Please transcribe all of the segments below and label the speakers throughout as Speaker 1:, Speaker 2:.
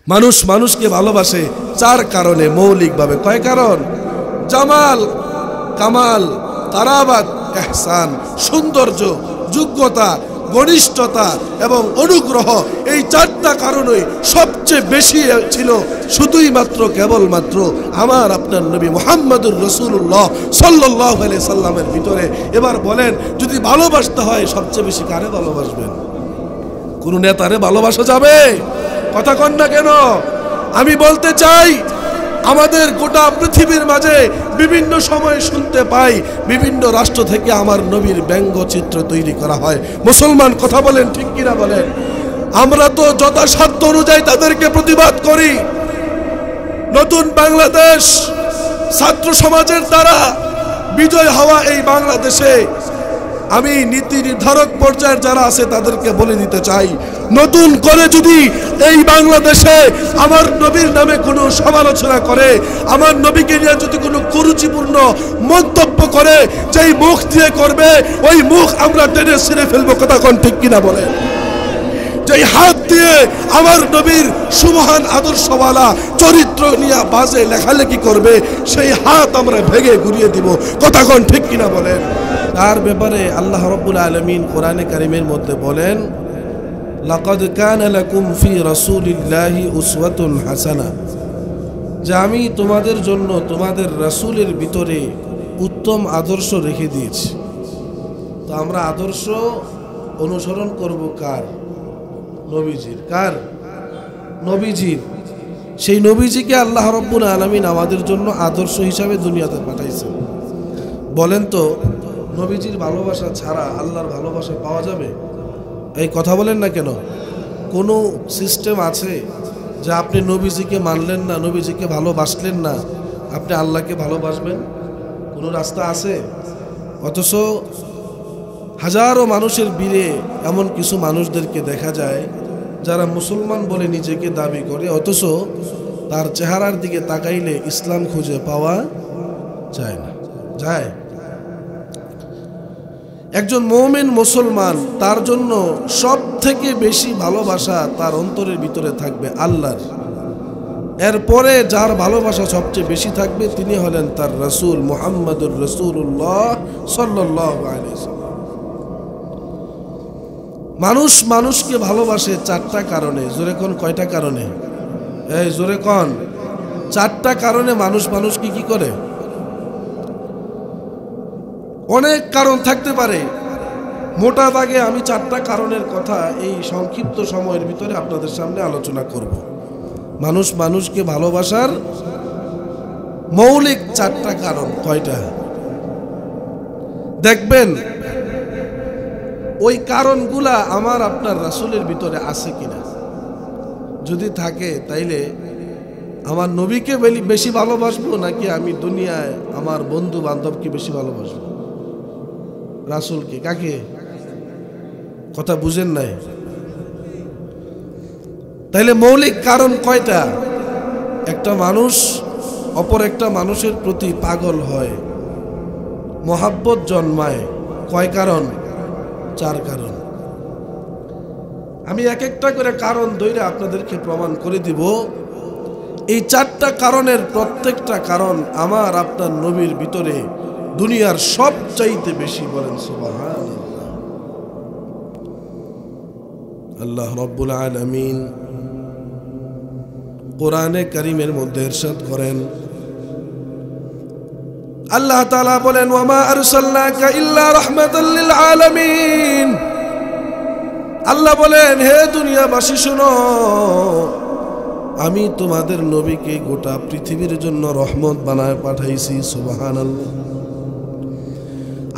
Speaker 1: মানুষ মানুষকে ভালোবাসে চার কারণে, মৌলিকভাবে। কয় কারণ? জামাল, কামাল, কারাবাত, ইহসান, সৌন্দর্য, যোগ্যতা, ঘনিষ্ঠতা এবং অনুগ্রহ। এই চারটা কারণই সবচেয়ে বেশি ছিল শুধুই মাত্র কেবলমাত্র আমার আপনার নবী মুহাম্মদুর রাসূলুল্লাহ সাল্লাল্লাহু আলাইহি সাল্লামের ভিতরে। এবার বলেন, যদি ভালোবাসতে হয় সবচেয়ে বেশি কারে ভালোবাসবেন? কোন নেতারে ভালোবাসা যাবে? কথা কন না কেন? আমি বলতে চাই, আমাদের গোটা পৃথিবীর মাঝে বিভিন্ন সময় শুনতে পাই বিভিন্ন রাষ্ট্র থেকে আমার নবীর ব্যঙ্গচিত্র তৈরি করা হয়। মুসলমান কথা বলেন, ঠিক কিনা বলেন? আমরা তো যথাসাধ্য অনুযায়ী তাদেরকে প্রতিবাদ করি। নতুন বাংলাদেশ ছাত্র সমাজের দ্বারা বিজয় হওয়া এই বাংলাদেশে আমি নীতি নির্ধারক পর্যায়ের যারা আছে তাদেরকে বলে দিতে চাই, নতুন করে যদি এই বাংলাদেশে আমার নবীর নামে কোনো সমালোচনা করে, আমার নবীকে নিয়ে যদি কোনো কুরুচিপূর্ণ মন্তব্য করে, যেই মুখ দিয়ে করবে ওই মুখ আমরা টেনে ছিঁড়ে ফেলবো। কথা কোন ঠিক কিনা বলে? যেই হাত দিয়ে আমার নবীর সুমহান আদর্শওয়ালা চরিত্র নিয়ে বাজে লেখালেখি করবে সেই হাত আমরা ভেঙে ঘুরিয়ে দিব। কথা কোন ঠিক কিনা বলেন? তার ব্যাপারে আল্লাহ রাব্বুল আলামিন কোরআনে কারীমের মধ্যে বলেন, লাকাদ কানা লাকুম ফি রাসূলিল্লাহি উসওয়াতুন হাসানাহ, যে আমি তোমাদের জন্য তোমাদের রাসূলের ভিতরে উত্তম আদর্শ রেখে দিয়েছি। তো আমরা আদর্শ অনুসরণ করব কার? নবীজির। কার? নবীজির। সেই নবীজিকে আল্লাহ রাব্বুল আলামিন আমাদের জন্য আদর্শ হিসাবে দুনিয়াতে পাঠাইছেন। বলেন তো, নবীজির ভালোবাসা ছাড়া আল্লাহর ভালোবাসা পাওয়া যাবে? এই কথা বলেন না কেন? কোনো সিস্টেম আছে যে আপনি নবীজিকে মানলেন না, নবীজিকে ভালোবাসলেন না, আপনি আল্লাহকে ভালোবাসবেন? কোনো রাস্তা আছে? অথচ হাজারো মানুষের ভিড়ে এমন কিছু মানুষদেরকে দেখা যায় যারা মুসলমান বলে নিজেকে দাবি করে, অথচ তার চেহারার দিকে তাকাইলে ইসলাম খুঁজে পাওয়া যায় না। যায়? একজন মুমিন মুসলমান, তার জন্য সব থেকে বেশি ভালোবাসা তার অন্তরের ভিতরে থাকবে আল্লাহর। এরপরে যার ভালোবাসা সবচেয়ে বেশি থাকবে তিনি হলেন তার রাসূল মুহাম্মদুর রাসূলুল্লাহ সাল্লাল্লাহু আলাইহি ওয়াসাল্লাম। মানুষ মানুষকে ভালোবাসে চারটা কারণে। জোরে কোন? কয়টা কারণে? এই জোরে কোন? চারটা কারণে মানুষ মানুষকে কি করে? অনেক কারণ থাকতে পারে, মোটা দাগে আমি চারটা কারণের কথা এই সংক্ষিপ্ত সময়ের ভিতরে আপনাদের সামনে আলোচনা করব। মানুষ মানুষকে ভালোবাসার মৌলিক চারটা কারণ। কয়টা? দেখবেন ওই কারণগুলা আমার আপনার রাসূলের ভিতরে আছে কিনা। যদি থাকে তাইলে আমার নবীকে বেশি ভালোবাসবো নাকি আমি দুনিয়ায় আমার বন্ধু বান্ধবকে বেশি ভালোবাসবো? রাসূলকে। কাকে? কথা বুঝেন নাই? তাইলে মৌলিক কারণ কয়টা? একটা মানুষ অপর একটা মানুষের প্রতি পাগল হয়, মহাব্বত জন্মায়। কয় কারণ? চার কারণ। আমি এক একটা করে কারণ ধরে আপনাদেরকে প্রমাণ করে দিব। এই চারটা কারণের প্রত্যেকটা কারণ আমার আপনার নবীর ভিতরে দুনিয়ার সবচাইতে বেশি। বলেন সুবহানাল্লাহ। আল্লাহ রাব্বুল আলামিন কোরআনে কারীমের মধ্যে ইরশাদ করেন, আল্লাহ তাআলা বলেন, ওয়ামা আরসালনাকা ইল্লা রাহমাতাল লিল আলামিন। আল্লাহ বলেন, হে দুনিয়াবাসী শোনো, আমি তোমাদের নবীকে গোটা পৃথিবীর জন্য রহমত বানায় পাঠাইছি। সুবহানাল্লাহ।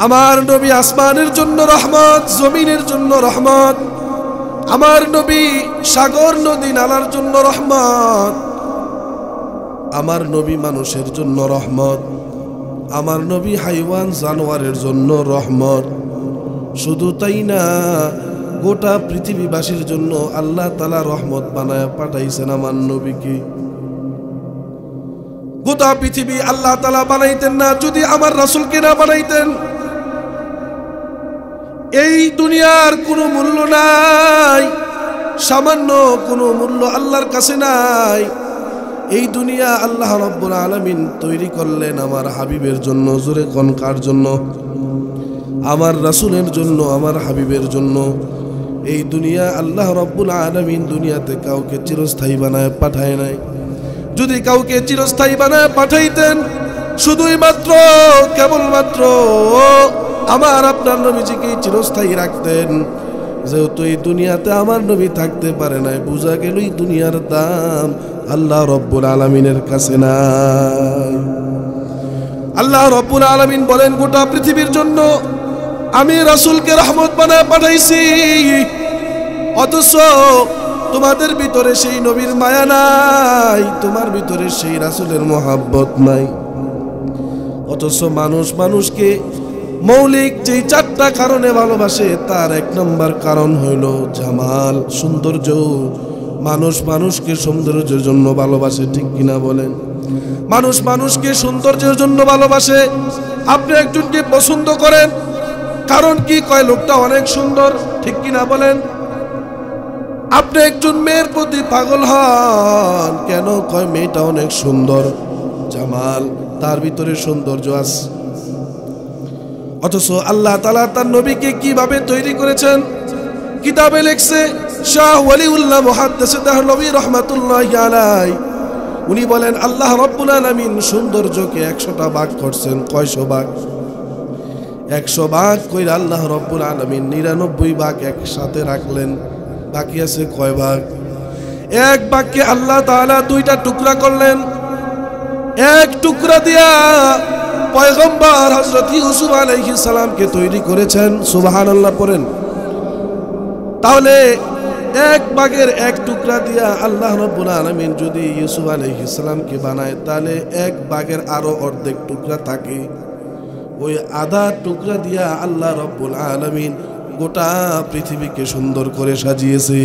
Speaker 1: আমার নবী আসমানের জন্য রহমত, জমিনের জন্য রহমত। আমার নবী সাগর নদী নালার জন্য রহমত। আমার নবী মানুষের জন্য রহমত। আমার নবী হাইওয়ান জানোয়ারের জন্য রহমত। শুধু তাই না, গোটা পৃথিবীবাসীর জন্য আল্লাহ তাআলা রহমত বানায় পাঠাইছেন আমার নবীকে। গোটা পৃথিবী আল্লাহ তাআলা বানাইতেন না যদি আমার রাসূলকে না বানাইতেন। এই দুনিয়ার কোনো মূল্য নাই। সামান্য কোনো মূল্য আল্লাহর কাছে নাই। এই দুনিয়া আল্লাহ রাব্বুল আলামিন তৈরি করলেন আমার হাবিবের জন্য। জোরে কোন কার জন্য? আমার রাসূলের জন্য, আমার হাবিবের জন্য। এই দুনিয়া আল্লাহ রাব্বুল আলামিন দুনিয়াতে কাউকে চিরস্থায়ী বানায় পাঠায় নাই। যদি কাউকে চিরস্থায়ী বানায় পাঠাইতেন, শুধুই মাত্র কেবলমাত্র আমার আপনার নবীজিকে চিরস্থায়ী রাখতেন। যেহেতু এই দুনিয়াতে আমার নবী থাকতে পারে নাই, বোঝা গেল এই দুনিয়ার দাম আল্লাহ রাব্বুল আলামিনের কাছে নাই। আল্লাহ রাব্বুল আলামিন বলেন, গোটা পৃথিবীর জন্য আমি রাসূলকে রহমত বানায় পাঠাইছি, অথচ তোমাদের ভিতরে সেই নবীর মায়া নাই, তোমার ভিতরে সেই রাসূলের মহব্বত নাই। অথচ মানুষ মানুষকে মৌলিক যেই 4টা কারণে ভালোবাসে, তার 1 নম্বর কারণ হইল জামাল, সৌন্দর্য। মানুষ মানুষকে সৌন্দর্যের জন্য ভালোবাসে, ঠিক কিনা বলেন? মানুষ মানুষকে সৌন্দর্যের জন্য ভালোবাসে। আপনি একজনকে পছন্দ করেন, কারণ কি? কয় লোকটা অনেক সুন্দর, ঠিক কিনা বলেন? আপনি একজন মেয়ের প্রতি পাগল হন, কেন? কয় মেয়েটা অনেক সুন্দর, জামাল, তার ভিতরে সৌন্দর্য আছে। অথচ আল্লাহ তাআলা তার নবীকে কিভাবে তৈরি করেছেন কিতাবে লেখছে শাহ ওয়ালিউল্লাহ মুহাদ্দিস দেহলভী রাহমাতুল্লাহি আলাইহি। উনি বলেন আল্লাহ রাব্বুল আলামিন সৌন্দর্যকে 100টা ভাগ করছেন। কয়শো ভাগ? 100 ভাগ কইরা আল্লাহ রাব্বুল আলামিন 99 ভাগ একসাথে রাখলেন। বাকি আছে কয় ভাগ? 1 ভাগকে আল্লাহ তাআলা 2টা টুকরা করলেন। 1 টুকরা দিয়া পয়গম্বর হযরত ইউসুফ আলাইহিস সালামকে তৈরি করেছেন। সুবহানাল্লাহ পড়েন। তাহলে 1 ভাগের 1 টুকরা দিয়া আল্লাহ রাব্বুল আলামিন যদি ইউসুফ আলাইহিস সালামকে বানায়, তাহলে 1 ভাগের আরো অর্ধেক টুকরা থাকে। ওই আধা টুকরা দিয়া আল্লাহ রাব্বুল আলামিন গোটা পৃথিবীকে সুন্দর করে সাজিয়েছে।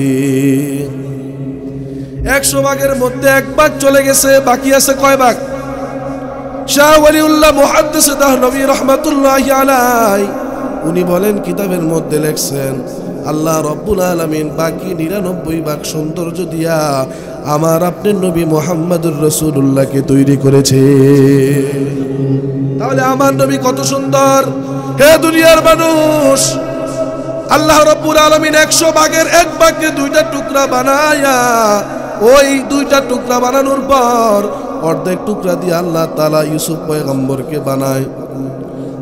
Speaker 1: 100 ভাগের মধ্যে 1 ভাগ চলে গেছে, বাকি আছে কয় ভাগ? শাহ ওয়ালিউল্লাহ মুহাদ্দিস দেহলভী রাহমাতুল্লাহি আলাইহি উনি বলেন, কিতাবের মধ্যে লেখছেন আল্লাহ রাব্বুল আলামিন বাকি 99 ভাগ সৌন্দর্য দিয়া আমার আপনার নবী মুহাম্মদুর রাসূলুল্লাহকে তৈরি করেছে। তাহলে আমার নবী কত সুন্দর! হে দুনিয়ার মানুষ, আল্লাহ রাব্বুল আলামিন 100 ভাগের 1 ভাগকে 2টা টুকরা বানায়া, ওই 2টা টুকরা বানানোর পর অর্ধেক টুকরা দিয়ে আল্লাহ তাআলা ইউসুফ পয়গম্বরকে বানায়,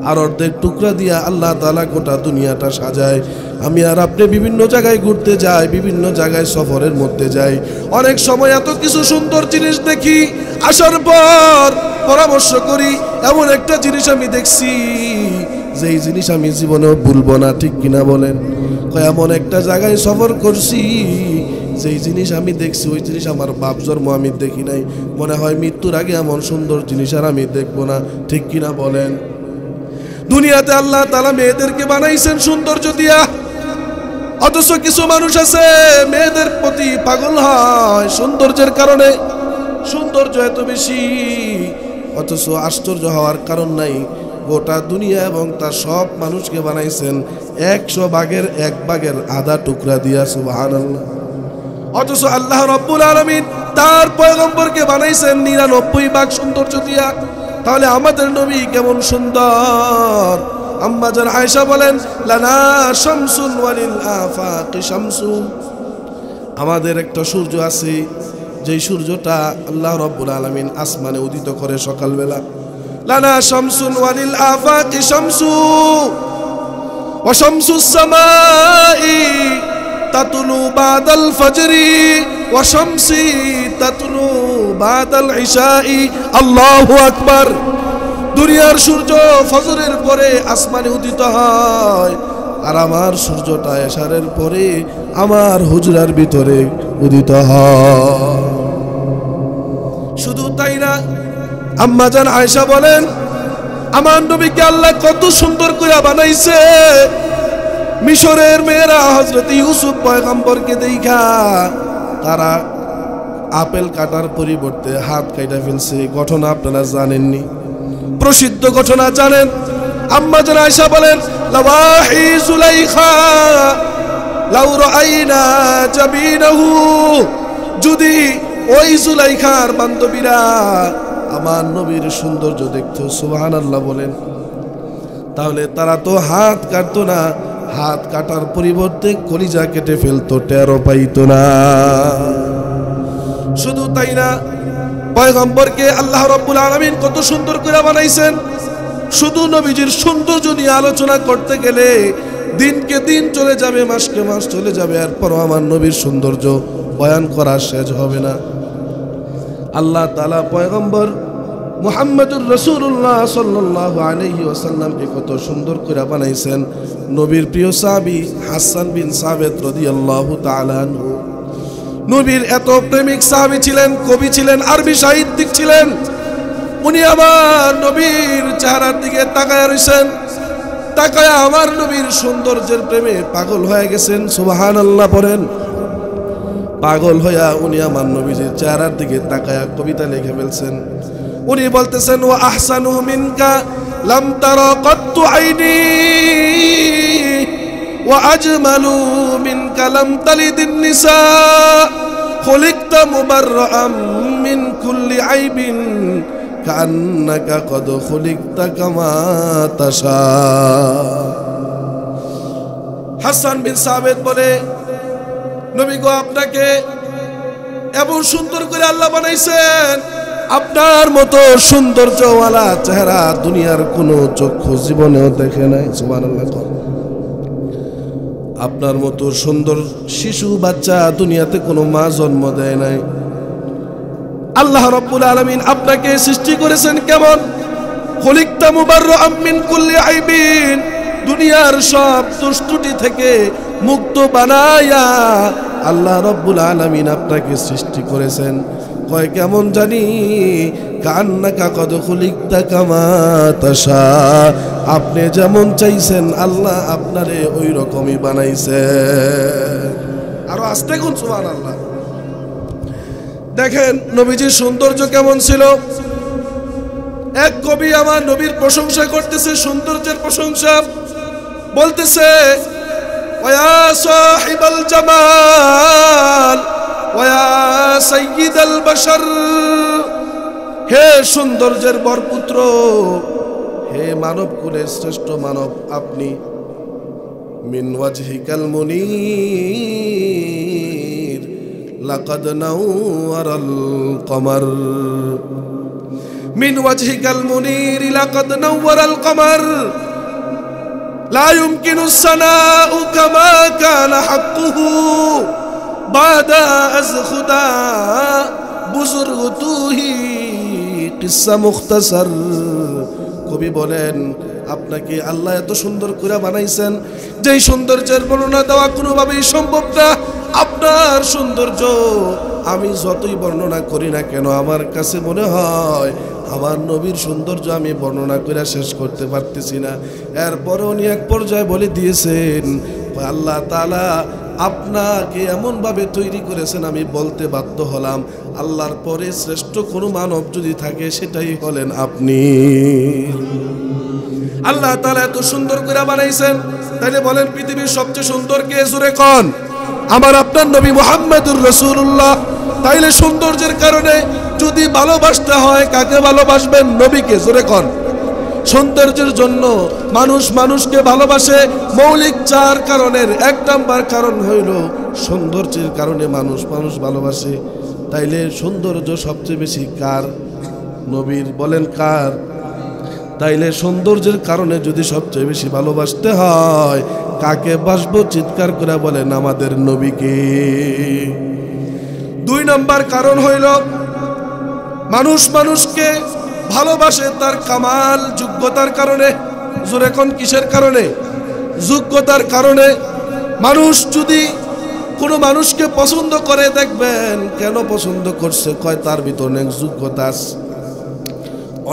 Speaker 1: আর অর্ধেক টুকরা দিয়া আল্লাহ তাআলা গোটা দুনিয়াটা সাজায়। আমি আর আপনি বিভিন্ন জায়গায় ঘুরতে যাই, বিভিন্ন জায়গায় সফরের মধ্যে যাই, অনেক সময় এত কিছু সুন্দর জিনিস দেখি, আসার পর পরামর্শ করি এমন একটা জিনিস আমি দেখছি যেই জিনিস আমি জীবনেও ভুলবো না, ঠিক কিনা বলেন? এমন একটা জায়গায় সফর করছি যেই জিনিস আমি দেখছি, ওই জিনিস আমার বাপ জন্ম আমি দেখি নাই, মনে হয় মৃত্যুর আগে এমন সুন্দর জিনিস আর আমি দেখবো না, ঠিক কিনা বলেন? দুনিয়াতে আল্লাহ তাআলা মেয়েদেরকে বানাইছেন সৌন্দর্য দিয়া, অথচ কিছু মানুষ আছে মেয়েদের প্রতি পাগল হয় সৌন্দর্যের কারণে। সৌন্দর্য এত বেশি, অথচ আশ্চর্য হওয়ার কারণ নাই। গোটা দুনিয়া এবং তার সব মানুষকে বানাইছেন 100 ভাগের 1 ভাগের আধা টুকরা দিয়া। সুবহানাল্লাহ। অথচ আল্লাহ রাব্বুল আলামিন তার পয়গম্বরকে বানাইছেন 99 ভাগ সৌন্দর্য দিয়া। তাহলে আমাদের নবী কেমন সুন্দর! আম্মা জান আয়েশা বলেন, লানা শামসুন ওয়ালিল আফাকি শামসু, আমাদের একটা সূর্য আছে, যেই সূর্যটা আল্লাহ রাব্বুল আলামিন আসমানে উদিত করে সকালবেলা। লানা শামসুন ওয়ালিল আফাকি শামসু ওয়া শামসুস সামাই তাতলু বাদাল ফজরি ওয়া শামসি তাতলু বাদাল ইশাই। আল্লাহু আকবার। দুনিয়ার সূর্য ফজরের পরে আসমানে উদিত হয়, আর আমার সূর্যটা এশারের পরে আমার হুজরার ভিতরে উদিত হয়। শুধু তাই না, আম্মা জান আয়েশা বলেন, আমার নবীকে আল্লাহ কত সুন্দর করে বানাইছে। মিশরের মেয়েরা হযরত ইউসুফ পয়গম্বরকে দেখা তারা আপেল কাটার পরিবর্তে হাত কাটা ফেলছে। ঘটনা আপনারা জানেননি? প্রসিদ্ধ ঘটনা জানেন? আম্মা জান আয়েশা বলেন, লাওয়াহি জুলাইখা লাউ রাআইনা জাবিনাহু, যদি ওই জুলাইখার বান্ধবীরা আমার নবীর সৌন্দর্য দেখতো, সুবহানাল্লাহ বলেন, তাহলে তারা তো হাত কাটতো না, হাত কাটার পরিবর্তে কলিজা কেটে ফেলতো, টেরও পাইতো না। শুধু তাই না, পয়গম্বরকে আল্লাহ রাব্বুল আলামিন কত সুন্দর করে বানাইছেন। শুধু নবীজির সৌন্দর্য নিয়ে আলোচনা করতে গেলে দিনকে দিন চলে যাবে, মাসকে মাস চলে যাবে, এরপরও আমার নবীর সৌন্দর্য বয়ান করা শেষ হবে না। আল্লাহ তাআলা পয়গম্বর মুহাম্মদুর রাসূলুল্লাহ সাল্লাল্লাহু আলাইহি ওয়াসাল্লামকে কত সুন্দর করে বানাইছেন। নবীর প্রিয় সাহাবী হাসান বিন সাবিত রাদিয়াল্লাহু তাআলা আনহু, নবীর এত প্রেমিক সাহাবী ছিলেন, কবি ছিলেন, আরবি সাহিত্যিক ছিলেন। উনি আমার নবীর চেহারার দিকে তাকায় রইছেন, তাকায় আমার নবীর সৌন্দর্যের প্রেমে পাগল হয়ে গেছেন। সুবহানাল্লাহ পড়েন। পাগল হইয়া উনি আমার নবীর চেহারার দিকে তাকায় কবিতা লিখে ফেলছেন। উনি বলতেছেন, ওয়া আহসানু মিনকা লাম তারা কত্তু আইনি ওয়া আজমালু মিনকা লাম তালিদিন নিসা খুলিকতা মুবাররাআম মিন কুল্লি আইবিন কান্নাকা কদ খুলিকতা কামা তাশা। হাসান বিন সাবিত বলে, নবী গো, আপনাকে এমন সুন্দর করে আল্লাহ বানাইছেন, আপনার মতো সৌন্দর্যওয়ালা চেহারা দুনিয়ার কোনো চক্ষু জীবনেও দেখে নাই। সুবহানাল্লাহ। আপনার মতো সুন্দর শিশু বাচ্চা দুনিয়াতে কোনো মা জন্ম দেয় নাই। আল্লাহ রাব্বুল আলামিন আপনাকে সৃষ্টি করেছেন কেমন? খুলিকতা মুবাররাআম মিন কুল্লি আইবিন, দুনিয়ার সব দুষ্টুটি থেকে মুক্ত বানায়া আল্লাহ রাব্বুল আলামিন আপনাকে সৃষ্টি করেছেন। কয় কেমন জানি, কান্নাকা কদ খুলিকতা কামা তাশা, আপনি যেমন চাইছেন আল্লাহ আপনারে ওই রকমই বানাইছে। আরো আস্তে কোন সুবহানাল্লাহ। দেখেন নবীজির সৌন্দর্য কেমন ছিল। এক কবি আমার নবীর প্রশংসা করতেছে, সৌন্দর্যের প্রশংসা, বলতেছে, ওয়া সাহিবাল জামাল ওয়া সাইয়্যিদাল বাশার, হে সৌন্দর্যের বরপুত্র, হে মানব কুলের শ্রেষ্ঠ মানব আপনি। মিন ওয়াজহিকাল মুনীর লাকাদ নাওয়ারাল কমার, মিন ওয়াজহিকাল মুনীর লাকাদ নাওয়ারাল কমার, লা ইউমকিনু সানাউ কামা কানা হাক্কুহু বাদা আজ খুদা বুজুর্গ তুহি কিসসা মুখতাসার। কবি বলেন, আপনাকে আল্লাহ এত সুন্দর করে বানাইছেন, যেই সৌন্দর্যের বর্ণনা দেওয়া কোনোভাবেই সম্ভব না। আপনার সৌন্দর্য আমি যতই বর্ণনা করি না কেন, আমার কাছে মনে হয় আমার নবীর সৌন্দর্য আমি বর্ণনা করে শেষ করতে পারতেছি না। এরপরে উনি এক পর্যায়ে বলে দিয়েছেন, আল্লাহ তাআলা আপনাকে এমনভাবে তৈরি করেছেন আমি বলতে বাধ্য হলাম, আল্লাহর পরে শ্রেষ্ঠ কোনো মানব যদি থাকে সেটাই হলেন আপনি। আল্লাহ তাআলা এত সুন্দর করে বানাইছেন, তাইলে বলেন পৃথিবীর সবচেয়ে সুন্দর কে? জোরে কোন? আমার আপনার নবী মুহাম্মদুর রাসূলুল্লাহ। তাইলে সৌন্দর্যের কারণে যদি ভালোবাসতে হয় কাকে ভালোবাসবেন? নবীকে। জোরে কোন? সৌন্দর্যের জন্য মানুষ মানুষকে ভালোবাসে মৌলিক চার কারণের এক নাম্বার কারণ হইল সৌন্দর্যের কারণে মানুষ মানুষ ভালোবাসে। তাইলে সৌন্দর্য সবচেয়ে বেশি কার? নবীর। বলেন কার? তাইলে সৌন্দর্যের কারণে যদি সবচেয়ে বেশি ভালোবাসতে হয় কাকে বাসবো? চিৎকার করে বলেন আমাদের নবীকে। দুই নাম্বার কারণ হইল মানুষ মানুষকে ভালোবাসে তার কামাল, যোগ্যতার কারণে। জোরে কোন? কিসের কারণে? যোগ্যতার কারণে। মানুষ যদি কোনো মানুষকে পছন্দ করে, দেখবেন কেন পছন্দ করছে, কয় তার ভিতরে অনেক যোগ্যতা আছে,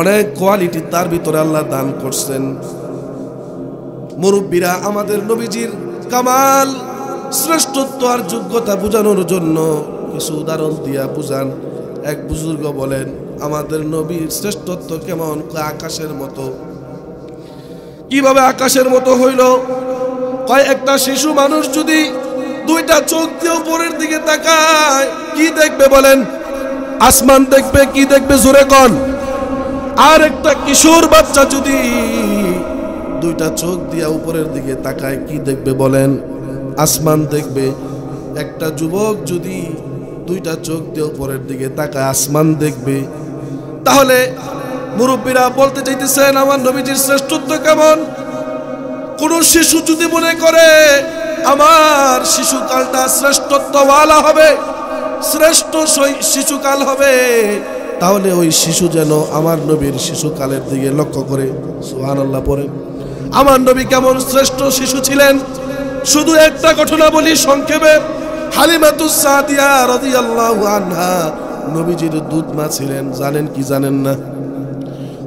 Speaker 1: অনেক কোয়ালিটি তার ভিতরে আল্লাহ দান করছেন। মুরব্বীরা আমাদের নবীজির কামাল, শ্রেষ্ঠত্ব আর যোগ্যতা বোঝানোর জন্য কিছু উদাহরণ দিয়া বুঝান। এক বুজুর্গ বলেন, আমাদের নবীর শ্রেষ্ঠত্ব কেমন? আকাশের মতো। কিভাবে আকাশের মতো হইল? কয় একটা শিশু মানুষ যদি দুইটা চোখ দিয়ে উপরের দিকে তাকায়, কি দেখবে বলেন? আসমান দেখবে। কি দেখবে জোরে কোন? আর একটা কিশোর বাচ্চা যদি দুইটা চোখ দিয়ে উপরের দিকে তাকায়, কি দেখবে বলেন? আসমান দেখবে। একটা যুবক যদি দুইটা চোখ দিয়ে উপরের দিকে তাকায়, আসমান দেখবে। তাহলে মুরব্বীরা বলতে চাইতেছেন আমার নবীজির শ্রেষ্ঠত্ব কেমন? কোন শিশু যদি মনে করে আমার শিশুকালটা শ্রেষ্ঠত্বওয়ালা হবে, শ্রেষ্ঠ শিশুকাল হবে, তাহলে ওই শিশু যেন আমার নবীর শিশুকালের দিকে লক্ষ্য করে সুবহানাল্লাহ পড়ে। আমার নবী কেমন শ্রেষ্ঠ শিশু ছিলেন শুধু একটা ঘটনা বলি সংক্ষেপে। হালিমাতুস সাদিয়া রাদিয়াল্লাহু আনহা নবীজির দুধ মা ছিলেন। জানেন কি জানেন না?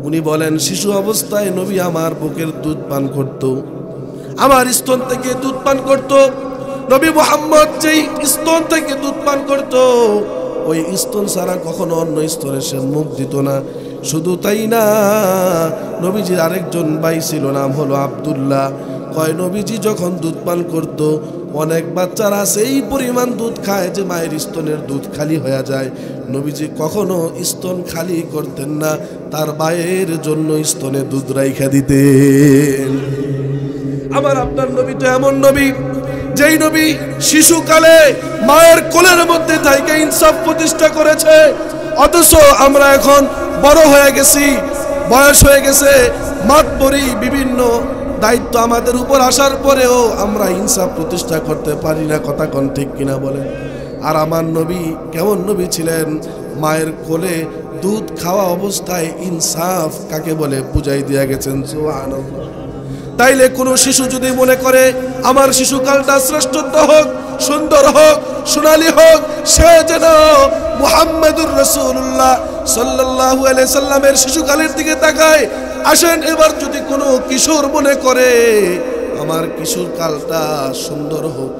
Speaker 1: উনি বলেন শিশু অবস্থায় নবী আমার বুকের দুধ পান করত, আমার স্তন থেকে দুধ পান করত। নবী মুহাম্মদ যেই স্তন থেকে দুধ পান করত, ওই স্তন ছাড়া কখনো অন্য স্তনে সে মুখ দিত না। শুধু তাই না, নবীজির আরেকজন ভাই ছিল, নাম হলো আব্দুল্লাহ। কয় নবীজি যখন দুধ পান করত, অনেক বাচ্চারা সেই পরিমাণ দুধ খায় যে মায়ের স্তনের দুধ খালি হয়ে যায়। নবীজি কখনো স্তন খালি করতেন না, তার ভাইয়ের জন্য স্তনে দুধ রাইখা দিতেন। আমার আপনার নবী তো এমন নবী, যেই নবী শিশুকালে মায়ের কোলের মধ্যে থেকে ইনসাফ প্রতিষ্ঠা করেছে। অথচ আমরা এখন বড় হয়ে গেছি, বয়স হয়ে গেছে, মাতবরি বিভিন্ন দায়িত্ব আমাদের উপর আসার পরেও আমরা ইনসাফ প্রতিষ্ঠা করতে পারি না। কথা কোন ঠিক কিনা বলেন? আর আমার নবী কেমন নবী ছিলেন? মায়ের কোলে দুধ খাওয়া অবস্থায় ইনসাফ কাকে বলে বুঝাই দিয়া গেছেন। সুবহানাল্লাহ। তাইলে কোনো শিশু যদি মনে করে আমার শিশুকালটা শ্রেষ্ঠত্ব হোক, সুন্দর হোক, সোনালী হোক, সে যেন মুহাম্মাদুর রাসূলুল্লাহ সাল্লাল্লাহু আলাইহি সাল্লামের শিশুকালের দিকে তাকায়। আসেন এবার যদি কোনো কিশোর মনে করে আমার কিশোরকালটা সুন্দর হোক,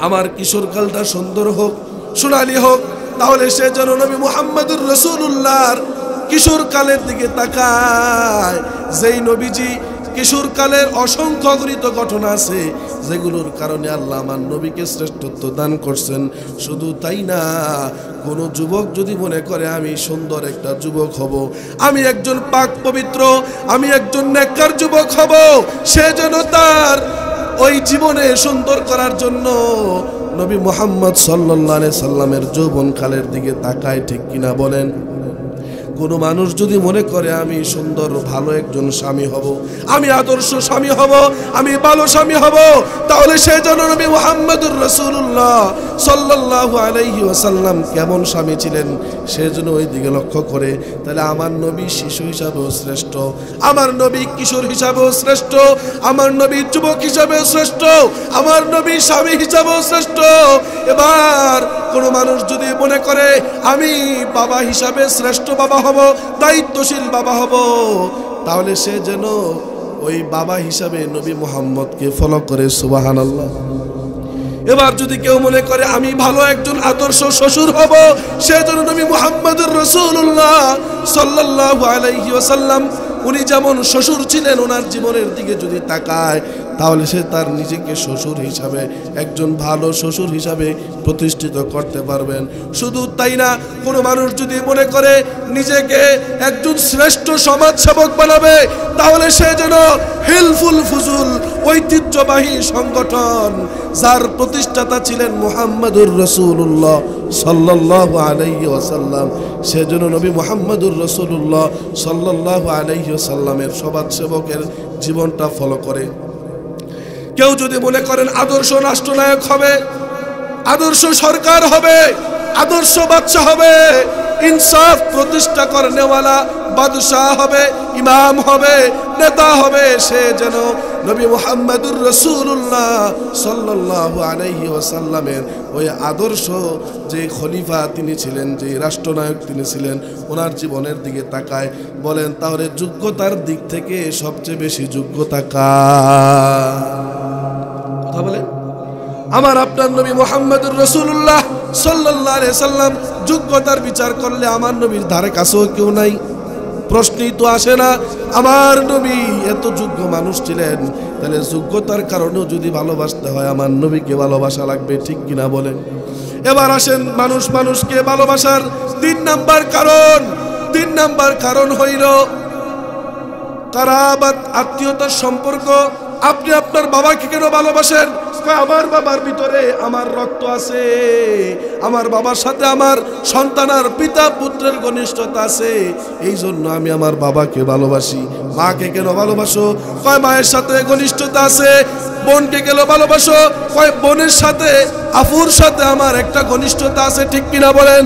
Speaker 1: আমার কিশোরকালটা সুন্দর হোক, সোনালী হোক, তাহলে সে যেন নবী মুহাম্মাদুর রাসূলুল্লাহর কিশোরকালের দিকে তাকায়। যেই নবীজি কিশোরকালের অসংখ্য অগণিত ঘটনা আছে যেগুলোর কারণে আল্লাহ আমার নবীকে শ্রেষ্ঠত্ব দান করছেন। শুধু তাই না, কোনো যুবক যদি মনে করে আমি সুন্দর একটা যুবক হব, আমি একজন পাক পবিত্র, আমি একজন নেককার যুবক হব, সে যেন তার ওই জীবনে সুন্দর করার জন্য নবী মুহাম্মদ সাল্লাল্লাহু আলাইহি সাল্লামের যৌবনকালের দিকে তাকায়। ঠিক কিনা বলেন? কোনো মানুষ যদি মনে করে আমি সুন্দর ভালো একজন স্বামী হব, আমি আদর্শ স্বামী হব, আমি ভালো স্বামী হব, তাহলে সে যেন নবী মুহাম্মদুর রাসূলুল্লাহ সাল্লাল্লাহু আলাইহি ওয়াসাল্লাম কেমন স্বামী ছিলেন সে যেন ওই দিকে লক্ষ্য করে। তাহলে আমার নবী শিশু হিসাবেও শ্রেষ্ঠ, আমার নবী কিশোর হিসাবেও শ্রেষ্ঠ, আমার নবী যুবক হিসাবেও শ্রেষ্ঠ, আমার নবী স্বামী হিসাবেও শ্রেষ্ঠ। এবার কোনো মানুষ যদি মনে করে আমি বাবা হিসাবে শ্রেষ্ঠ বাবা হব, দায়িত্বশীল বাবা হব, তাহলে সে যেন ওই বাবা হিসাবে নবী মুহাম্মদকে ফলো করে। সুবহানাল্লাহ। এবার যদি কেউ মনে করে আমি ভালো একজন আদর্শ শ্বশুর হব, সে যেন নবী মুহাম্মদুর রাসূলুল্লাহ সাল্লাল্লাহু আলাইহি ওয়াসাল্লাম উনি যেমন শ্বশুর ছিলেন ওনার জীবনের দিকে যদি তাকায়, তাহলে সে তার নিজেকে শ্বশুর হিসাবে একজন ভালো শ্বশুর হিসাবে প্রতিষ্ঠিত করতে পারবেন। শুধু তাই না, কোনো মানুষ যদি মনে করে নিজেকে একজন শ্রেষ্ঠ সমাজসেবক বানাবে, তাহলে সে যেন হিলফুল ফুজুল ঐতিহ্যবাহী সংগঠন যার প্রতিষ্ঠাতা ছিলেন মুহাম্মদুর রাসূলুল্লাহ সাল্লাল্লাহু আলাইহি ওয়াসাল্লাম, সেজন্য নবী মুহাম্মদুর রাসূলুল্লাহ সাল্লাল্লাহু আলাইহি ওয়াসাল্লামের সমাজসেবকের জীবনটা ফলো করে। কেউ যদি মনে করেন আদর্শ রাষ্ট্রনায়ক হবে, আদর্শ সরকার হবে, আদর্শ বাদশা হবে, ইনসাফ প্রতিষ্ঠা করনেওয়ালা বাদশাহ হবে, ইমাম হবে, নেতা হবে, সে যেন নবী মুহাম্মদুর রাসূলুল্লাহ সাল্লাল্লাহু আলাইহি ওয়াসাল্লামের ওই আদর্শ যে খলিফা তিনি ছিলেন, যে রাষ্ট্রনায়ক তিনি ছিলেন, ওনার জীবনের দিকে তাকায়। বলেন তাহলে যোগ্যতার দিক থেকে সবচেয়ে বেশি যোগ্যতা কার? কথা বলেন। আমার আপনার নবী মুহাম্মদুর রাসূলুল্লাহ সাল্লাল্লাহু আলাইহি সাল্লাম যোগ্যতার বিচার করলে আমার নবীর ধারে কাছেও কেউ নাই, প্রশ্নই তো আসে না। আমার নবী এত যোগ্য মানুষ ছিলেন তাহলে যোগ্যতার কারণেও যদি ভালোবাসতে হয় আমার নবীকে ভালোবাসা লাগবে, ঠিক কিনা বলেন? এবার আসেন মানুষ মানুষকে ভালোবাসার 3 নাম্বার কারণ হইল কারাবাত, আত্মীয়তার সম্পর্ক। আপনি আপনার বাবাকে কেন ভালোবাসেন? আমার বাবার ভিতরে আমার রক্ত আছে, আমার বাবার সাথে আমার সন্তানের পিতা পুত্রের ঘনিষ্ঠতা আছে, এই জন্য আমি আমার বাবাকে ভালোবাসি। মাকে কেন ভালোবাসো? কয় মায়ের সাথে ঘনিষ্ঠতা আছে। বোনকে কেন ভালোবাসো? কয় বোনের সাথে, আফুর সাথে আমার একটা ঘনিষ্ঠতা আছে, ঠিক কিনা বলেন?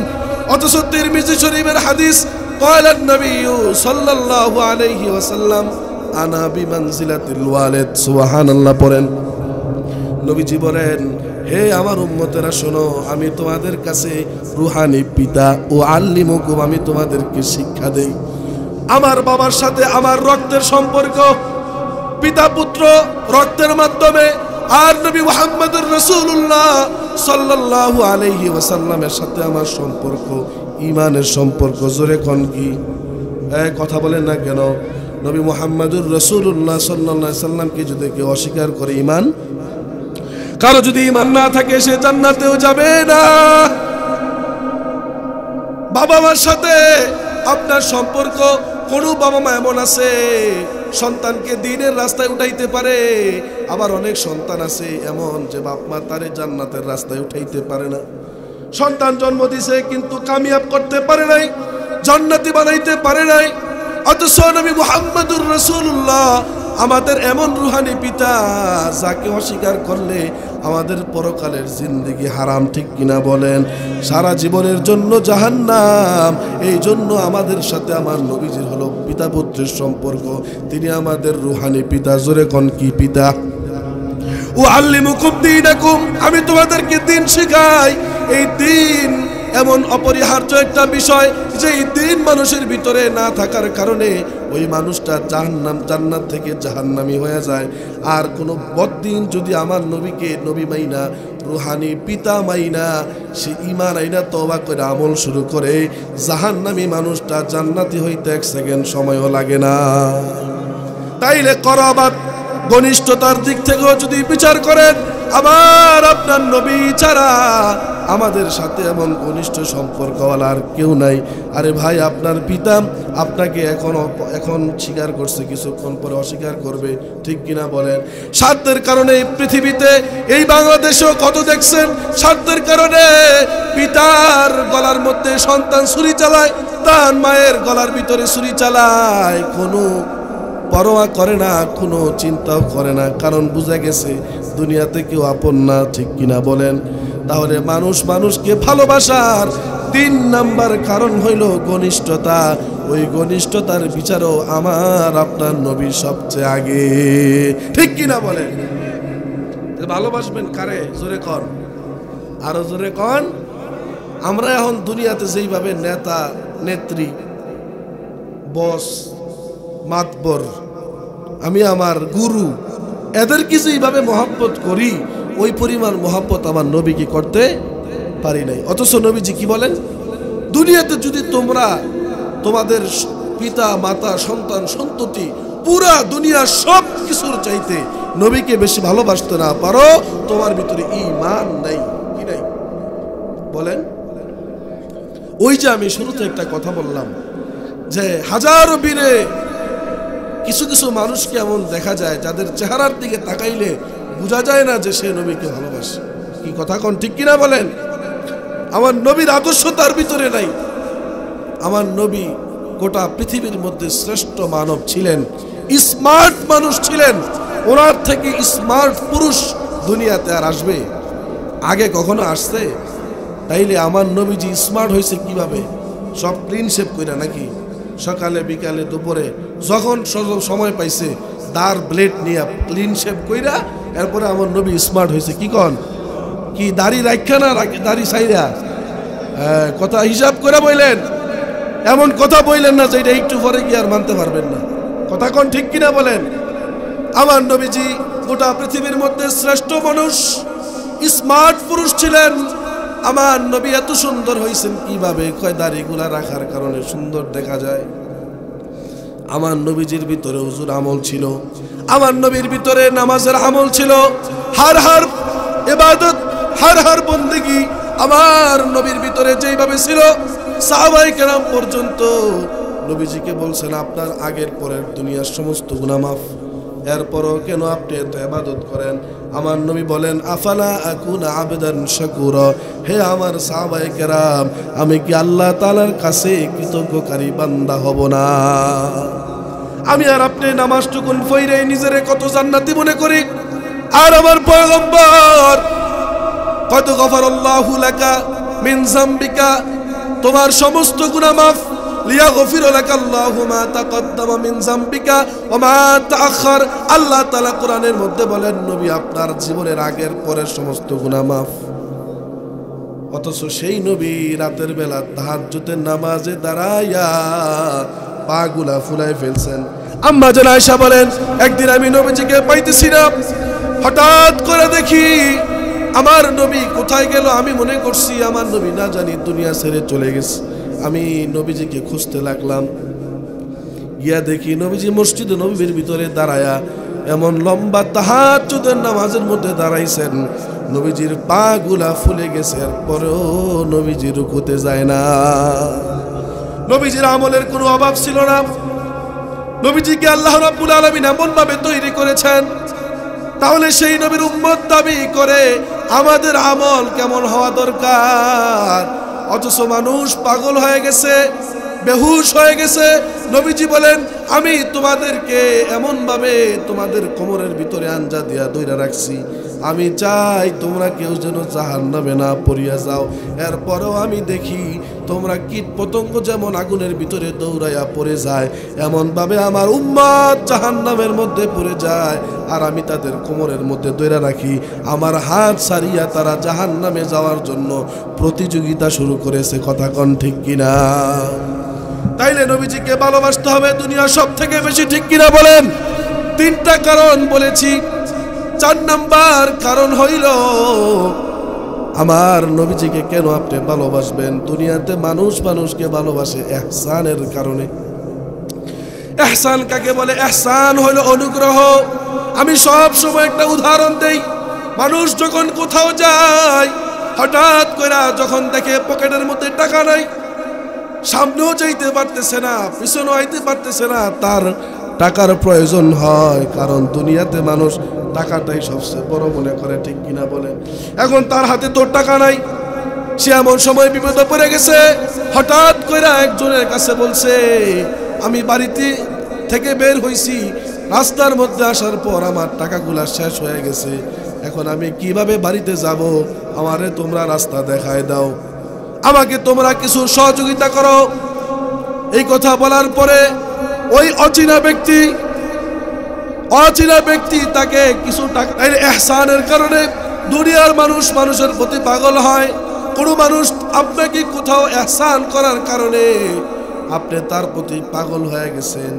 Speaker 1: অথচ তিরমিজি শরীফের হাদিস, قال النبي صلى الله عليه وسلم انا بمنزلة الوالد, সুবহানাল্লাহ পড়েন। নবীজি বলেন, হে আমার উম্মতেরা শোনো, আমি তোমাদের কাছে রুহানি পিতা ও আল্লিমুকুম, আমি তোমাদেরকে শিক্ষা দেই। আমার বাবার সাথে আমার রক্তের সম্পর্ক, পিতা পুত্র রক্তের মাধ্যমে, আর নবী মুহাম্মদুর রাসূলুল্লাহ সাল্লাল্লাহু আলাইহি ওয়াসাল্লামের সাথে আমার সম্পর্ক ইমানের সম্পর্ক। জোরে কোন কি? কথা বলেন না কেন? নবী মুহাম্মদুর রাসূলুল্লাহ সাল্লাল্লাহু আলাইহি ওয়াসাল্লামকে যদি কেউ অস্বীকার করে, ইমান, কারো যদি ইমান না থাকে সে জান্নাতেও যাবে না। বাবা মার সাথে আপনার সম্পর্ক, কোন বাবা মা এমন আছে সন্তানকে দ্বীনের রাস্তায় উঠাইতে পারে, আবার অনেক সন্তান আছে এমন যে বাপ মা তারে জান্নাতের রাস্তায় উঠাইতে পারে না। সন্তান জন্ম দিছে কিন্তু কামিয়াব করতে পারে নাই, জান্নাতি বানাইতে পারে নাই। অথচ নবী মুহাম্মদুর রাসূলুল্লাহ আমাদের এমন রুহানি পিতা, যাকে অস্বীকার করলে আমাদের পরকালের জিন্দেগি হারাম, ঠিক কিনা বলেন? সারা জীবনের জন্য জাহান্নাম। এই জন্য আমাদের সাথে আমার নবীজির হলো পিতা পুত্রের সম্পর্ক, তিনি আমাদের রুহানি পিতা। জোরে কোন কি পিতা? ও আল্লিমুকুম দীনাকুম, আমি তোমাদেরকে দিন শেখাই। এই দিন এমন অপরিহার্য একটা বিষয় যে এই দিন মানুষের ভিতরে না থাকার কারণে ওই মানুষটা জান্নাত থেকে জাহান্নামী হয়ে যায়। আর কোনো বদ্দিন যদি আমার নবীকে নবী মাইনা, রুহানি পিতা মাইনা, সে ঈমান আইনা তওবা করে আমল শুরু করে, জাহান্নামী মানুষটা জান্নাতি হইতে 1 সেকেন্ড সময়ও লাগে না। তাইলে করাবাত, ঘনিষ্ঠতার দিক থেকেও যদি বিচার করেন, আবার আপনার নবী ছাড়া আমাদের সাথে এমন ঘনিষ্ঠ সম্পর্কওয়ালা আর কেউ নাই। আরে ভাই, আপনার পিতা আপনাকে এখন স্বীকার করছে, কিছুক্ষণ পরে অস্বীকার করবে, ঠিক কিনা বলেন? স্বার্থের কারণে পৃথিবীতে, এই বাংলাদেশেও কত দেখছেন, স্বার্থের কারণে পিতার গলার মধ্যে সন্তান ছুরি চালায়, তার মায়ের গলার ভিতরে ছুরি চালায়, কোনো পরোয়া করে না, কোনো চিন্তাও করে না, কারণ বুঝা গেছে দুনিয়াতে কেউ আপন না, ঠিক কিনা বলেন? তাহলে মানুষ মানুষকে ভালোবাসার 3 নাম্বার কারণ হইল ঘনিষ্ঠতা। ওই ঘনিষ্ঠতার বিচারও আমার আপনার নবী সবচেয়ে আগে, ঠিক কিনা বলেন? ভালোবাসবেন কারে? জোরে কন, আরো জোরে কন। আমরা এখন দুনিয়াতে যেইভাবে নেতা নেত্রী, বস, মাতবর, আমি আমার গুরু, এদেরকে যেইভাবে মহব্বত করি, ওই পরিমাণ মহব্বত আমার নবীকে করতে পারি নাই। অথচ নবীজি কি বলেন? দুনিয়াতে যদি তোমরা তোমাদের পিতা মাতা সন্তান সন্ততি পুরা দুনিয়া সব কিছুর চাইতে নবীকে বেশি ভালোবাসতে না পারো, তোমার ভিতরে ঈমান নাই। কি নাই বলেন? ওই যে আমি শুরুতে একটা কথা বললাম যে হাজারো বীরে কিছু কিছু মানুষকে এমন দেখা যায় যাদের চেহারার দিকে তাকাইলে বোঝা যায় না যে সে নবীকে ভালোবাসে। কি কথা কোন, ঠিক কিনা বলেন? আমার নবীর আদর্শ তার ভিতরে নাই। আমার নবী গোটা পৃথিবীর মধ্যে শ্রেষ্ঠ মানব ছিলেন, স্মার্ট মানুষ ছিলেন। ওনার থেকে স্মার্ট পুরুষ দুনিয়াতে আর আসবে? আগে কখনো আসছে? তাইলে আমার নবীজি স্মার্ট হয়েছে কিভাবে? সব ক্লিন শেভ কইরা নাকি? সকালে বিকালে দুপুরে যখন সময় পাইছে দার ব্লেড নিয়ে ক্লিন শেভ কইরা এরপরে আমার নবী স্মার্ট হয়েছে। কি কন? কি দাড়ি রাখা না দাড়ি সাইরা? কথা হিসাব করে বললেন, এমন কথা বললেন না যে এটা একটু পরে কি আর মানতে পারবেন না। কথা কোন, ঠিক কিনা বলেন? আমার নবীজি গোটা পৃথিবীর মধ্যে শ্রেষ্ঠ মানুষ, স্মার্ট পুরুষ ছিলেন। আমার নবী এত সুন্দর হয়েছেন কিভাবে? কয় দাড়িগুলা রাখার কারণে সুন্দর দেখা যায়। আমার নবীজির ভিতরে হুজুর আমল ছিল, আমার নবীর ভিতরে নামাজের আমল ছিল, হার হার ইবাদত, হার হার বন্দেগী আমার নবীর ভিতরে যেইভাবে ছিল, সাহাবায়ে কেরাম পর্যন্ত নবীজিকে বলছেন আপনার আগের পরের দুনিয়ার সমস্ত গুনাহ মাফ, এরপরও কেন আপনি এত ইবাদত করেন? আমার নবী বলেন আফালা আকুনা আবদান শাকুরা, হে আমার সাহাবায়ে কেরাম, আমি কি আল্লাহ তাআলার কাছে কৃতজ্ঞকারী বান্দা হব না? আমি আর আপনি নামাজটুকুন পড়ে নিজেরে কত জান্নাতি মনে করি, আর আমার পয়গম্বর কত গফারাল্লাহু লাকা মিন যামবিকা, তোমার সমস্ত গুনাহ মাফ, লিয়াগফির লাকাল্লাহু মা তাকদ্দামা মিন যামবিকা ওয়া মা তাআখার। আল্লাহ তাআলা কোরআনের মধ্যে বলেন নবী আপনার জীবনের আগের পরের সমস্ত গুনাহ মাফ। অথচ সেই নবী রাতের বেলা তাহাজ্জুদের নামাজে দাঁড়াইয়া পাগুলা ফুলাই ফেলছেন। আম্মা জান আয়েশা বলেন একদিন আমি নবীজিকে পাইতেছি না, হঠাৎ করে দেখি আমার নবী কোথায় গেল। আমি মনে করছি আমার নবী না জানি দুনিয়া ছেড়ে চলে গেছে। আমি নবীজিকে খুঁজতে লাগলাম, গিয়া দেখি নবীজি মসজিদে নববীর ভিতরে দাঁড়ায়া এমন লম্বা তাহাজ্জুদের নামাজের মধ্যে দাঁড়াইছেন, নবীজির পা গুলা ফুলে গেছে, এরপরেও নবীজি রুকুতে যায় না। নবীজির আমলের কোনো অভাব ছিল না। নবীজিকে আল্লাহ রাব্বুল আলামিন এমন ভাবে তৈরি করেছেন, তাহলে সেই নবীর উম্মত দাবি করে আমাদের আমল কেমন হওয়া দরকার? অথচ মানুষ পাগল হয়ে গেছে, বেহুশ হয়ে গেছে। নবীজি বলেন আমি তোমাদেরকে এমন ভাবে তোমাদের কোমরের ভিতরে আঞ্জা দিয়া দইরা রাখছি, আমি চাই তোমরা কেউ যেন জাহান্নামে না পড়িয়া যাও। এরপরেও আমি দেখি তোমরা কীট পতঙ্গ যেমন আগুনের ভিতরে দৌড়াইয়া পড়ে যায়, এমন ভাবে আমার উম্মত জাহান্নামের মধ্যে পড়ে যায়, আর আমি তাদের কোমরের মধ্যে দইরা রাখি। আমার হাত ছাড়িয়া তারা জাহান্নামে যাওয়ার জন্য প্রতিযোগিতা শুরু করেছে। কথা কোন ঠিক কিনা? তাইলে নবীজিকে ভালোবাসতে হবে দুনিয়া সব থেকে বেশি, ঠিক কিনা বলেন? তিনটা কারণ বলেছি, 4 নাম্বার কারণ হইল আমার নবীজিকে কেন আপনি ভালোবাসবেন? দুনিয়াতে মানুষ মানুষকে ভালোবাসে ইহসানের কারণে। ইহসান কাকে বলে? ইহসান হলো অনুগ্রহ। আমি সব সময় একটা উদাহরণ দেই। মানুষ যখন কোথাও যায়, হঠাৎ করে যখন দেখে পকেটের মধ্যে টাকা নাই, সামনেও যাইতে পারতেছে না, পিছনেও আইতে পারতেছে না, তার টাকার প্রয়োজন হয়, কারণ দুনিয়াতে মানুষ টাকাটাই সবচেয়ে বড় মনে করে, ঠিক কিনা বলে? এখন তার হাতে তোর টাকা নাই, সে এমন সময় বিপদে পড়ে গেছে, হঠাৎ করে একজনের কাছে বলছে আমি বাড়িতে থেকে বের হইছি, রাস্তার মধ্যে আসার পর আমার টাকাগুলা শেষ হয়ে গেছে, এখন আমি কিভাবে বাড়িতে যাব? আমারে তোমরা রাস্তা দেখায় দাও, আমাকে তোমরা কিছু সহযোগিতা করো। এই কথা বলার পরে ওই অচেনা ব্যক্তি তাকে কিছু টাকা, ইহসানের কারণে দুনিয়ার মানুষ মানুষের প্রতি পাগল হয়। কোনো মানুষ আপনাকে কোথাও ইহসান করার কারণে আপনি তার প্রতি পাগল হয়ে গেছেন,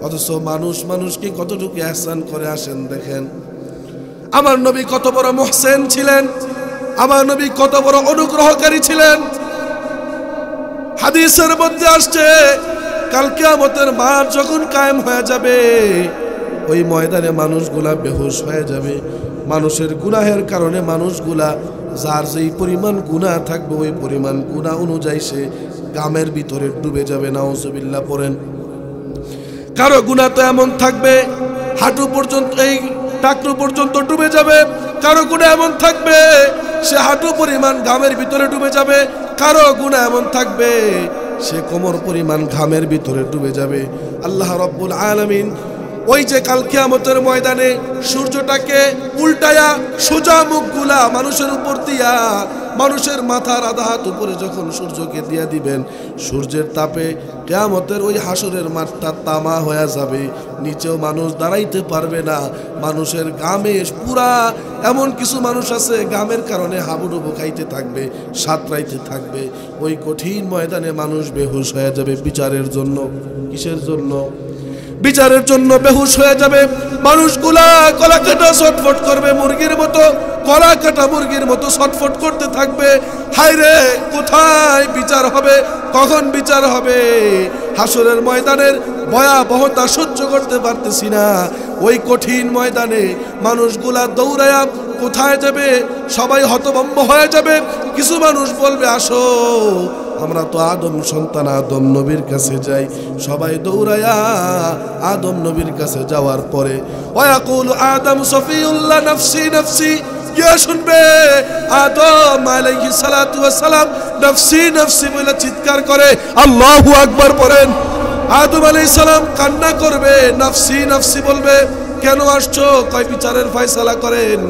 Speaker 1: অথচ মানুষ মানুষকে কতটুকু ইহসান করে আসেন দেখেন। আমার নবী কত বড় মুহসিন ছিলেন, আমার নবী কত বড় অনুগ্রহকারী ছিলেন। হাদিসের মধ্যে আসছে কাল কিয়ামতের মাঠ যখন কায়েম হয়ে যাবে, ওই ময়দানে মানুষগুলা বেহুশ হয়ে যাবে। মানুষের গুনাহের কারণে মানুষগুলা যার যেই পরিমাণ গুনাহ থাকবে ওই পরিমাণ গুনাহ অনুযায়ী সে গামের ভিতরে ডুবে যাবে। নাউজুবিল্লাহ পড়েন। কারো গুনাহ তো এমন থাকবে হাঁটু পর্যন্ত, এই টাকটু পর্যন্ত ডুবে যাবে। কারো গুনাহ এমন থাকবে সে হাঁটু পরিমাণ ঘামের ভিতরে ডুবে যাবে। কারো গুনাহ এমন থাকবে সে কোমর পরিমাণ ঘামের ভিতরে ডুবে যাবে। আল্লাহ রাব্বুল আলামিন ওই যে কাল কিয়ামতের ময়দানে সূর্যটাকে উল্টায়া সোজা মুখগুলা মানুষের উপর দিয়া, মানুষের মাথার আধা হাত উপরে যখন সূর্যকে দিয়া দিবেন, সূর্যের তাপে কিয়ামতের ওই হাসরের মাঠটা তামা হয়ে যাবে, নিচেও মানুষ দাঁড়াইতে পারবে না। মানুষের ঘামে পুরা, এমন কিছু মানুষ আছে ঘামের কারণে হাবুডুবু খাইতে থাকবে, সাঁতরাইতে থাকবে। ওই কঠিন ময়দানে মানুষ বেহুশ হয়ে যাবে বিচারের জন্য। কিসের জন্য? বিচারের জন্য বেহুশ হয়ে যাবে। মানুষগুলা গলা কাটা ছটফট করবে মুরগির মতো, গলা কাটা মুরগির মতো ছটফট করতে থাকবে। হায় রে, কোথায় বিচার হবে, কখন বিচার হবে। হাসরের ময়দানের ভয়াবহতা সহ্য করতে পারতেছি না। ওই কঠিন ময়দানে মানুষগুলা দৌড়ায়া কোথায় যাবে? সবাই হতভম্ব হয়ে যাবে। কিছু মানুষ বলবে, আসো আমরা তো আদম সন্তান, আদম নবীর কাছে যাই। সবাই দৌড়ায়া আদম নবীর কাছে যাওয়ার পরে ওয়াকুলু আদম সফিউল্লাহ নাফসি নাফসি, কে শুনবে? আদম আলাইহিস সালাতু ওয়াস সালাম নাফসি নাফসি বলে চিৎকার করে আল্লাহু আকবার পড়েন। আদম আলাইহিস সালাম কান্না করবে, নাফসি নাফসি বলবে। কেন আসছো? কয় বিচারের ফয়সালা করেন।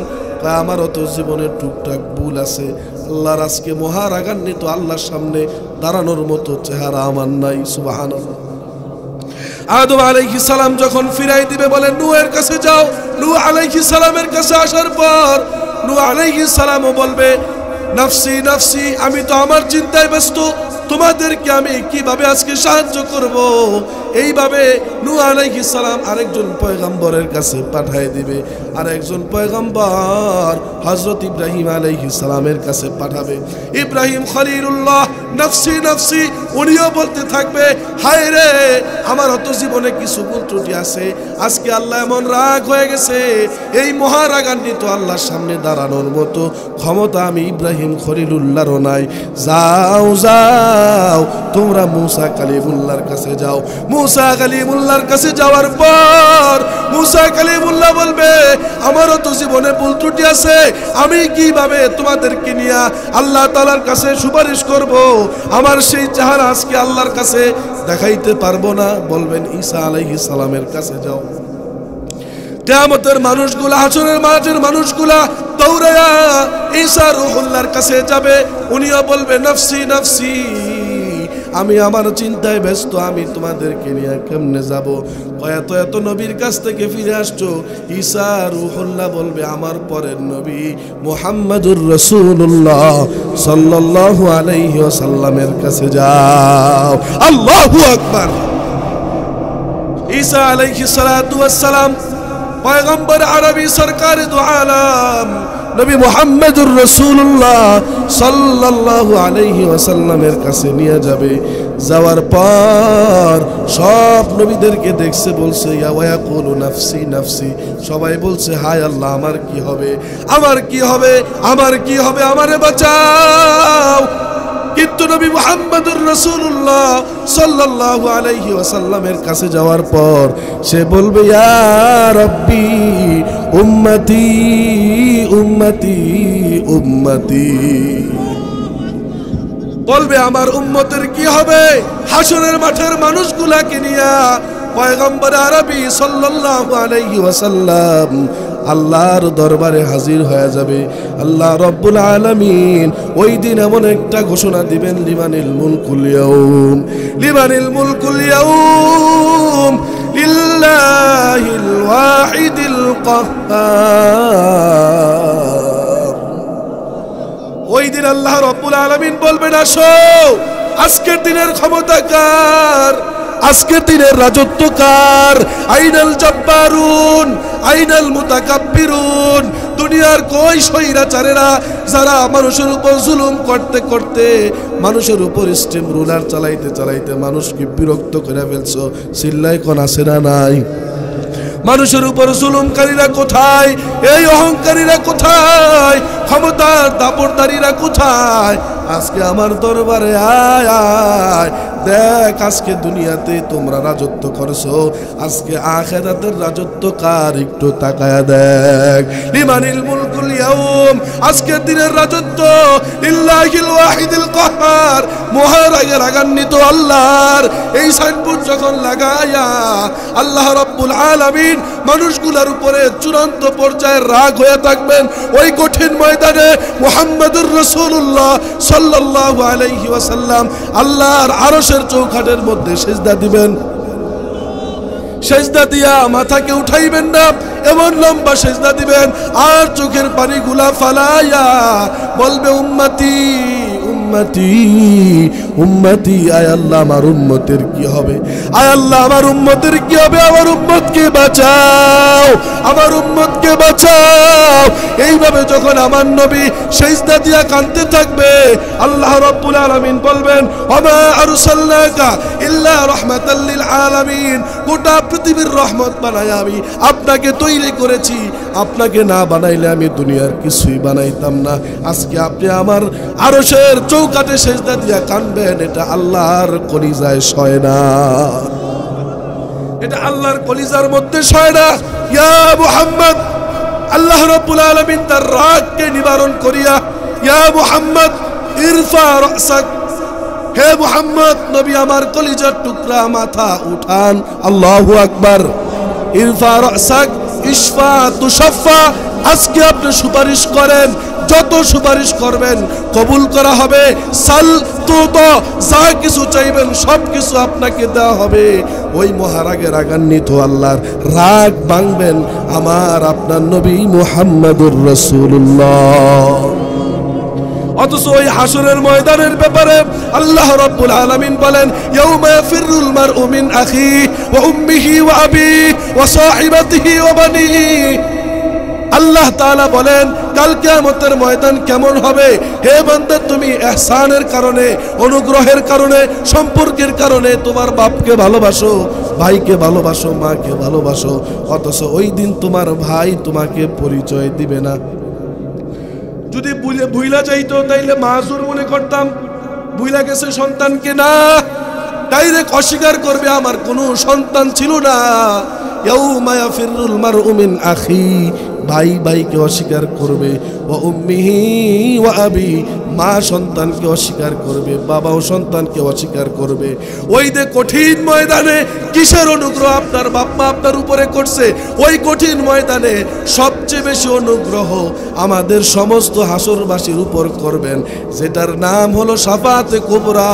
Speaker 1: আমারও তো জীবনের টুকটাক ভুল আছে, আল্লাহর আজকে মহারাগান্বিত আল্লাহর সামনে দাঁড়ানোর মতো চেহারা আমার নাই। সুবহানাল্লাহ। আদম আলাইহিস সালাম যখন ফিরাই দিবে বলে নূহের কাছে যাও। নূহ আলাইহিস সালামের কাছে আসার পর নূহ আলাইহিস সালামও বলবে নাফসি নাফসি, আমি তো আমার চিন্তায় ব্যস্ত, তোমাদেরকে আমি কিভাবে আজকে সাহায্য করব। এইভাবে নূহ আলাইহিস সালাম আরেকজন পয়গম্বরের কাছে পাঠিয়ে দিবে, আর একজন পয়গম্বর হযরত ইব্রাহিম আলাইহিস সালামের কাছে পাঠাবে। ইব্রাহিম খলিলুল্লাহ নাফসি নাফসি, উনিও বলতে থাকবে হায় রে, আমার তো জীবনে কিছু ভুল ত্রুটি আছে, আজকে আল্লাহ এমন রাগ হয়ে গেছে, এই মহারাগান্বিত আল্লাহর সামনে দাঁড়ানোর মতো ক্ষমতা আমি ইব্রাহিম খলিলুল্লাহরও নাই। যাও যাও তোমরা মুসা কালিমুল্লাহর কাছে যাও। মুসা কালিমুল্লাহর কাছে যাওয়ার পর মুসা কালিমুল্লাহ বলবে আমারও তো জীবনে ভুল ত্রুটি আছে, আমি কিভাবে তোমাদেরকে নিয়ে আল্লাহ তাআলার কাছে সুপারিশ করব? আমার সেই চেহারা আজকে আল্লাহর কাছে দেখাইতে পারবো না। বলবেন ঈসা আলাইহিস সালামের কাছে যাও। কিয়ামতের মানুষগুলা, হাসরের মাঠের মানুষগুলা দৌড়ায়া ঈসা রূহুল্লাহর কাছে যাবে। উনিও বলবে নাফসি নাফসি, আমি আমার চিন্তায় ব্যস্ত, আমি তোমাদেরকে নিয়ে কেমনে যাব? এত এত নবীর কাছ থেকে ফিরে আসছো। ঈসা রূহুল্লাহ বলবে আমার পরের নবী মুহাম্মাদুর রাসূলুল্লাহ সাল্লাল্লাহু আলাইহি ওয়াসাল্লামের কাছে যাও। আল্লাহু আকবার। ঈসা আলাইহিস সালাতু ওয়াস সালাম পয়গম্বর আরবি সরকার দু আলম নবী মুহাম্মদুর রাসূলুল্লাহ সাল্লাল্লাহু আলাইহি ওয়াসাল্লামের কাছে নিয়ে যাবে। যাওয়ার পর সব নবীদেরকে দেখছে, বলছে ইয়া ওয়াকুলু নাফসি নাফসি, সবাই বলছে হায় আল্লাহ আমার কি হবে, আমার কি হবে, আমার কি হবে, আমারে বাঁচাও। কিন্তু নবী মুহাম্মদুর রাসূলুল্লাহ সাল্লাল্লাহু আলাইহি ওয়াসাল্লামের কাছে যাওয়ার পর সে বলবে ইয়া রাব্বি উম্মতি উম্মতি উম্মতি, বলবে আমার উম্মতের কি হবে। হাসরের মাঠের মানুষগুলাকে নিয়ে পয়গম্বর আরবি সাল্লাল্লাহু আলাইহি ওয়াসাল্লাম আল্লাহর দরবারে হাজির হয়ে যাবে। আল্লাহ রব্বুল আলামিন ওই দিন এমন একটা ঘোষণা দিবেন লিমানিল মুলকুল ইয়াউম, লিমানিল মুলকুল ইয়াউম লিল্লাহিল ওয়াহিদিল কাহ্হার। ওই দিন আল্লাহ রব্বুল আলামিন বলবেন আসো, আজকের দিনের ক্ষমতা কার, আজকের দিনের রাজত্ব কার? আইনাল জব্বারুন আইনাল মুতাকাব্বিরুন। দুনিয়ার কই স্বৈরাচারেরা যারা মানুষের উপর জুলুম করতে করতে, মানুষের উপর স্টিম রুলার চালাইতে চালাইতে মানুষকে বিরক্ত করে ফেলছো, চিল্লাই কোন আছে না নাই? মানুষের উপর জুলুমকারীরা কোথায়? এই অহংকারীরা কোথায়? ক্ষমতার দাপটদারীরা কোথায়? আজকে আমার দরবারে আয় আয়, দেখ আজকে দুনিয়াতে তোমরা রাজত্ব করছো, আজকে আখিরাতের রাজত্ব কার একটু তাকায়া দেখ। লিমানিল মুলকুল ইয়াউম, আজকের দিনের রাজত্ব লিল্লাহিল ওয়াহিদিল কাহ্হার, মহারাগান্বিত আল্লাহর। এই সাইনবোর্ড যখন লাগায়া আল্লাহ রাব্বুল আলামিন মানুষগুলোর উপরে চূড়ান্ত পর্যায়ের রাগ হয়ে থাকবেন, ওই কঠিন ময়দানে মুহাম্মদুর রাসূলুল্লাহ সাল্লাল্লাহু আলাইহি ওয়াসাল্লাম আল্লাহর আরশের চৌখাটের মধ্যে সিজদা দিবেন। সিজদা দিয়া মাথাকে উঠাইবেন না, এমন লম্বা সিজদা দিবেন, আর চোখের পানিগুলা ফালাইয়া বলবে উম্মতি উম্মতি উম্মতি, আয় আল্লাহ আমার উম্মতের কি হবে, আয় আল্লাহ আমার উম্মতের কি হবে, আমার উম্মতকে বাঁচাও, আমার উম্মতকে বাঁচাও। এইভাবে যখন আমার নবী সিজদা দিয়া কাঁদতে থাকবে, আল্লাহ রাব্বুল আলামিন বলবেন ওমা আরসালনাকা ইল্লা রাহমাতাল লিল আলামিন, গোটা পৃথিবীর রহমত বানায় আমি আপনাকে তৈরি করেছি, আপনাকে না বানাইলে আমি দুনিয়ার কিছুই বানাইতাম না। আজকে আপনি আমার আরশের চৌকাঠে সিজদা দিয়া কাঁদবেন, এটা আল্লাহর কলিজায় সয় না, এটা আল্লাহর কলিজার মধ্যে সয় না। ইয়া মুহাম্মদ, আল্লাহ রাব্বুল আলামিন তার রাগকে নিবারণ করিয়া ইয়া মুহাম্মদ ইরফা রাসাক, হে মুহাম্মদ নবী আমার কলিজার টুকরা মাথা উঠান, আল্লাহু আকবার। ইরফা রাসাক ইশফা তুশাফা, আজকে আপনি সুপারিশ করেন, যত সুপারিশ করবেন কবুল করা হবে। সাল তুতা, যা কিছু চাইবেন সব কিছু আপনাকে দেওয়া হবে। ওই মহারাগে রাগান্বিত আল্লাহর রাগ ভাঙবেন আমার আপনার নবী মুহাম্মদুর রাসূলুল্লাহ। অথচ ওই হাসরের ময়দানের ব্যাপারে আল্লাহ রাব্বুল আলামিন বলেন ইয়াউমা ইয়াফিরুল মারউ মিন আখিহি ওয়া উম্মিহি ওয়া আবিহি ওয়া সাহিবাতিহি ওয়া বানিহি। আল্লাহ তাআলা বলেন কাল কিয়ামতের ময়দান কেমন হবে। হে বান্দা, তুমি ইহসানের কারণে, অনুগ্রহের কারণে, সম্পর্কের কারণে তোমার বাপকে ভালোবাসো, ভাইকে ভালোবাসো, মাকে ভালোবাসো, অথচ ওই দিন তোমার ভাই তোমাকে পরিচয় দিবে না। যদি ভুইলা যাইতো তাইলে মাযুর মনে করতাম, ভুইলা গেছে সন্তানকে না, ডাইরেক্ট অস্বীকার করবে আমার কোনো সন্তান ছিল না। ইয়াউমা ইয়াফিরুল মারউ মিন আখি, ভাই ভাইকে অস্বীকার করবে, ওয়া উম্মিহি ওয়া আবি, মা সন্তানকে অস্বীকার করবে, বাবাও সন্তানকে অস্বীকার করবে। ওই যে কঠিন ময়দানে কিসের অনুগ্রহ আপনার বাপ মা আপনার উপরে করছে, ওই কঠিন ময়দানে সবচেয়ে বেশি অনুগ্রহ আমাদের সমস্ত হাসরবাসীর উপর করবেন, যেটার নাম হলো শাফাআতে কুবরা।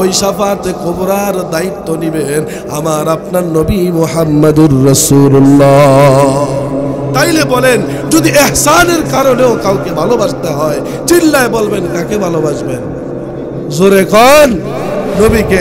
Speaker 1: ওই শাফাআতে কুবরার দায়িত্ব নেবেন আমার আপনার নবী মুহাম্মদুর রাসূলুল্লাহ। তাইলে বলেন, যদি ইহসানের কারণেও কাউকে ভালোবাসতে হয়, চিল্লায় বলবেন কাকে ভালোবাসবেন? জোরে কোন? নবীকে।